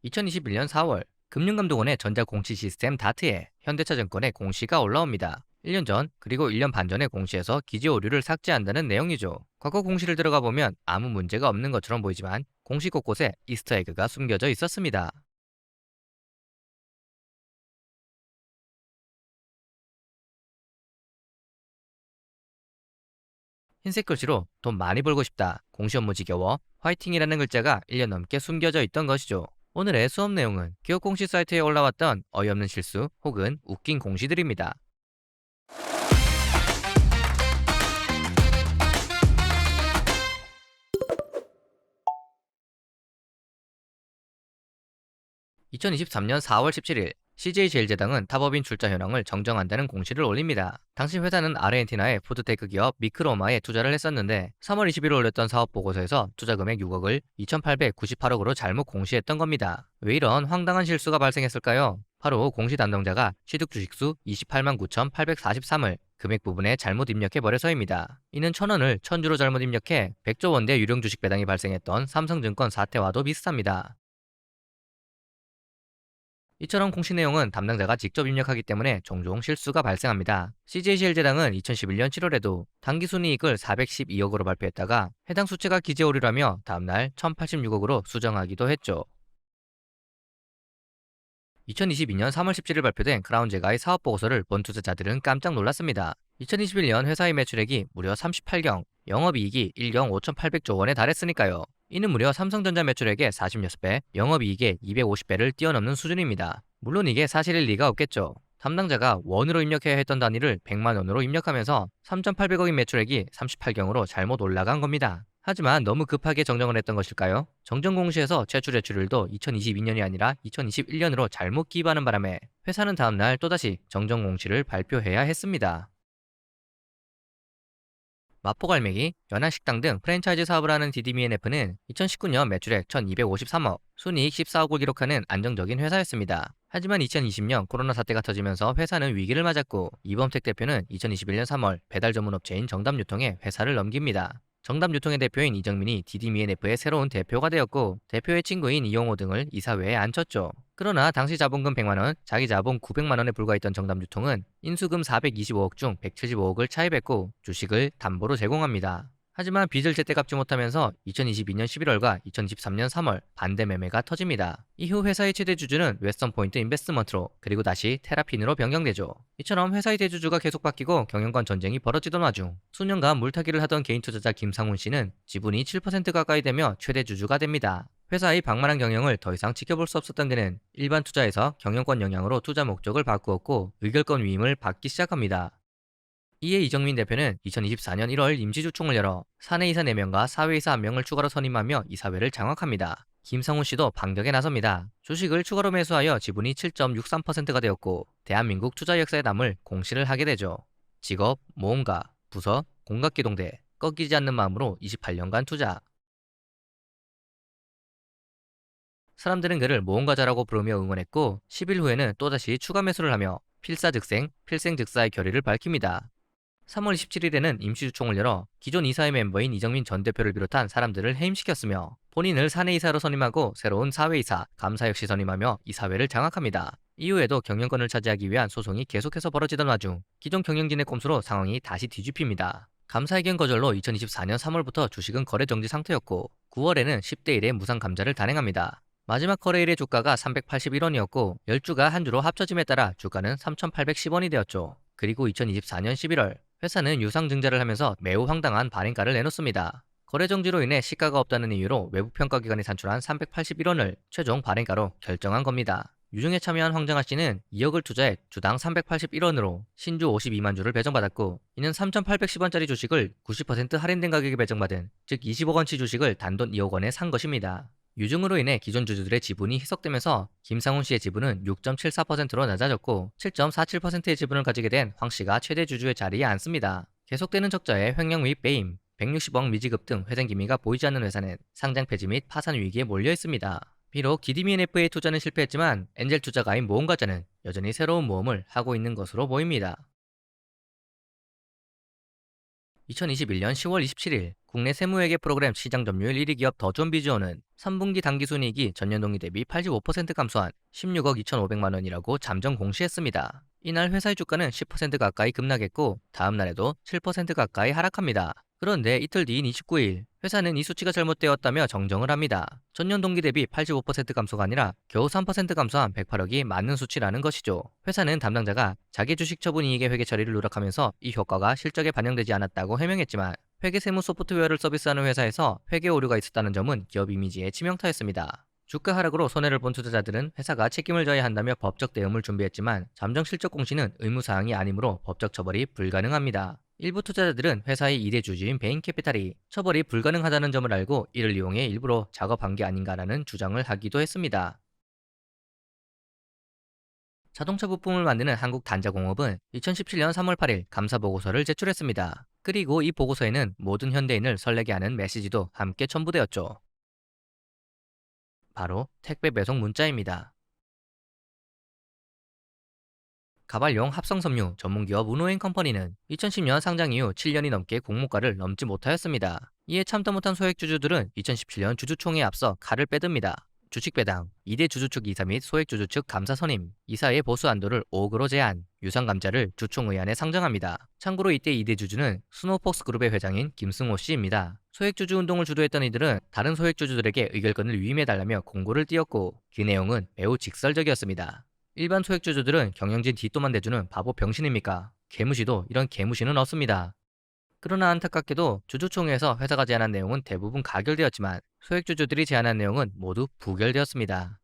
2021년 4월 금융감독원의 전자공시 시스템 다트에 현대차증권의 공시가 올라옵니다. 1년 전 그리고 1년 반 전의 공시에서 기재 오류를 삭제한다는 내용이죠. 과거 공시를 들어가 보면 아무 문제가 없는 것처럼 보이지만 공시 곳곳에 이스터에그가 숨겨져 있었습니다. 흰색 글씨로 돈 많이 벌고 싶다, 공시 업무 지겨워, 화이팅이라는 글자가 1년 넘게 숨겨져 있던 것이죠. 오늘의 수업 내용은 기업 공시 사이트에 올라왔던 어이없는 실수 혹은 웃긴 공시들입니다. 2023년 4월 17일 CJ제일제당은 타법인 출자 현황을 정정한다는 공시를 올립니다. 당시 회사는 아르헨티나의 푸드테크 기업 미크로마에 투자를 했었는데 3월 20일 올렸던 사업보고서에서 투자금액 6억을 2,898억으로 잘못 공시했던 겁니다. 왜 이런 황당한 실수가 발생했을까요? 바로 공시 담당자가 취득 주식수 28만 9,843을 금액 부분에 잘못 입력해버려서입니다. 이는 1,000원을 1,000주로 잘못 입력해 100조 원대 유령 주식 배당이 발생했던 삼성증권 사태와도 비슷합니다. 이처럼 공시 내용은 담당자가 직접 입력하기 때문에 종종 실수가 발생합니다. CJCL제당은 2011년 7월에도 당기순이익을 412억으로 발표했다가 해당 수치가 기재 오류라며 다음날 1086억으로 수정하기도 했죠. 2022년 3월 17일 발표된 크라운제가의 사업보고서를 본 투자자들은 깜짝 놀랐습니다. 2021년 회사의 매출액이 무려 38경, 영업이익이 1경 5,800조 원에 달했으니까요. 이는 무려 삼성전자 매출액의 46배, 영업이익의 250배를 뛰어넘는 수준입니다. 물론 이게 사실일 리가 없겠죠. 담당자가 원으로 입력해야 했던 단위를 100만 원으로 입력하면서 3,800억인 매출액이 38경으로 잘못 올라간 겁니다. 하지만 너무 급하게 정정을 했던 것일까요? 정정 공시에서 최초 제출일도 2022년이 아니라 2021년으로 잘못 기입하는 바람에 회사는 다음날 또다시 정정 공시를 발표해야 했습니다. 마포갈매기, 연한식당 등 프랜차이즈 사업을 하는 디디미앤F는 2019년 매출액 1,253억, 순이익 14억을 기록하는 안정적인 회사였습니다. 하지만 2020년 코로나 사태가 터지면서 회사는 위기를 맞았고 이범택 대표는 2021년 3월 배달 전문 업체인 정답유통에 회사를 넘깁니다. 정답유통의 대표인 이정민이 디디미앤F의 새로운 대표가 되었고 대표의 친구인 이용호 등을 이사회에 앉혔죠. 그러나 당시 자본금 100만원, 자기 자본 900만원에 불과했던 정답유통은 인수금 425억 중 175억을 차입했고 주식을 담보로 제공합니다. 하지만 빚을 제때 갚지 못하면서 2022년 11월과 2023년 3월 반대 매매가 터집니다. 이후 회사의 최대 주주는 웨스턴포인트 인베스트먼트로 그리고 다시 테라핀으로 변경되죠. 이처럼 회사의 대주주가 계속 바뀌고 경영관 전쟁이 벌어지던 와중 수년간 물타기를 하던 개인 투자자 김상훈 씨는 지분이 7% 가까이 되며 최대 주주가 됩니다. 회사의 방만한 경영을 더 이상 지켜볼 수 없었던 그는 일반 투자에서 경영권 영향으로 투자 목적을 바꾸었고 의결권 위임을 받기 시작합니다. 이에 이정민 대표는 2024년 1월 임시주총을 열어 사내이사 4명과 사회이사 1명을 추가로 선임하며 이사회를 장악합니다. 김성훈 씨도 반격에 나섭니다. 주식을 추가로 매수하여 지분이 7.63%가 되었고 대한민국 투자 역사에 남을 공시를 하게 되죠. 직업, 모험가, 부서, 공각기동대, 꺾이지 않는 마음으로 28년간 투자. 사람들은 그를 모험가자라고 부르며 응원했고 10일 후에는 또다시 추가 매수를 하며 필사즉생, 필생즉사의 결의를 밝힙니다. 3월 27일에는 임시주총을 열어 기존 이사회 멤버인 이정민 전 대표를 비롯한 사람들을 해임시켰으며 본인을 사내이사로 선임하고 새로운 사회이사, 감사 역시 선임하며 이사회를 장악합니다. 이후에도 경영권을 차지하기 위한 소송이 계속해서 벌어지던 와중 기존 경영진의 꼼수로 상황이 다시 뒤집힙니다. 감사의견 거절로 2024년 3월부터 주식은 거래 정지 상태였고 9월에는 10대 1의 무상 감자를 단행합니다. 마지막 거래일의 주가가 381원이었고 10주가 한 주로 합쳐짐에 따라 주가는 3,810원이 되었죠. 그리고 2024년 11월 회사는 유상증자를 하면서 매우 황당한 발행가를 내놓습니다. 거래 정지로 인해 시가가 없다는 이유로 외부 평가기관이 산출한 381원을 최종 발행가로 결정한 겁니다. 유증에 참여한 황정아 씨는 2억을 투자해 주당 381원으로 신주 52만 주를 배정받았고 이는 3,810원짜리 주식을 90% 할인된 가격에 배정받은 즉 20억 원치 주식을 단돈 2억 원에 산 것입니다. 유증으로 인해 기존 주주들의 지분이 희석되면서 김상훈 씨의 지분은 6.74%로 낮아졌고 7.47%의 지분을 가지게 된 황 씨가 최대 주주의 자리에 앉습니다. 계속되는 적자에 횡령 및 배임, 160억 미지급 등 회생 기미가 보이지 않는 회사는 상장 폐지 및 파산 위기에 몰려 있습니다. 비록 디디미앤F의 투자는 실패했지만 엔젤 투자가인 모험가자는 여전히 새로운 모험을 하고 있는 것으로 보입니다. 2021년 10월 27일 국내 세무회계 프로그램 시장 점유율 1위 기업 더존비즈온은 3분기 당기순이익이 전년 동기 대비 85% 감소한 16억 2,500만 원이라고 잠정 공시했습니다. 이날 회사의 주가는 10% 가까이 급락했고 다음 날에도 7% 가까이 하락합니다. 그런데 이틀 뒤인 29일 회사는 이 수치가 잘못되었다며 정정을 합니다. 전년 동기 대비 85% 감소가 아니라 겨우 3% 감소한 108억이 맞는 수치라는 것이죠. 회사는 담당자가 자기 주식 처분 이익의 회계 처리를 누락하면서 이 효과가 실적에 반영되지 않았다고 해명했지만 회계 세무 소프트웨어를 서비스하는 회사에서 회계 오류가 있었다는 점은 기업 이미지의 치명타였습니다. 주가 하락으로 손해를 본 투자자들은 회사가 책임을 져야 한다며 법적 대응을 준비했지만 잠정 실적 공시는 의무사항이 아니므로 법적 처벌이 불가능합니다. 일부 투자자들은 회사의 2대 주주인 베인캐피탈이 처벌이 불가능하다는 점을 알고 이를 이용해 일부러 작업한 게 아닌가라는 주장을 하기도 했습니다. 자동차 부품을 만드는 한국단자공업은 2017년 3월 8일 감사보고서를 제출했습니다. 그리고 이 보고서에는 모든 현대인을 설레게 하는 메시지도 함께 첨부되었죠. 바로 택배 배송 문자입니다. 가발용 합성섬유 전문기업 우노앤컴퍼니는 2010년 상장 이후 7년이 넘게 공모가를 넘지 못하였습니다. 이에 참다 못한 소액주주들은 2017년 주주총회에 앞서 칼을 빼듭니다. 주식 배당, 2대 주주 측 이사 및 소액주주 측 감사 선임, 이사의 보수 한도를 5억으로 제한, 유상감자를 주총의안에 상정합니다. 참고로 이때 2대 주주는 스노우폭스 그룹의 회장인 김승호 씨입니다. 소액주주 운동을 주도했던 이들은 다른 소액주주들에게 의결권을 위임해달라며 공고를 띄웠고 그 내용은 매우 직설적이었습니다. 일반 소액주주들은 경영진 뒷도만 대주는 바보 병신입니까? 개무시도 이런 개무시는 없습니다. 그러나 안타깝게도 주주총회에서 회사가 제안한 내용은 대부분 가결되었지만 소액주주들이 제안한 내용은 모두 부결되었습니다.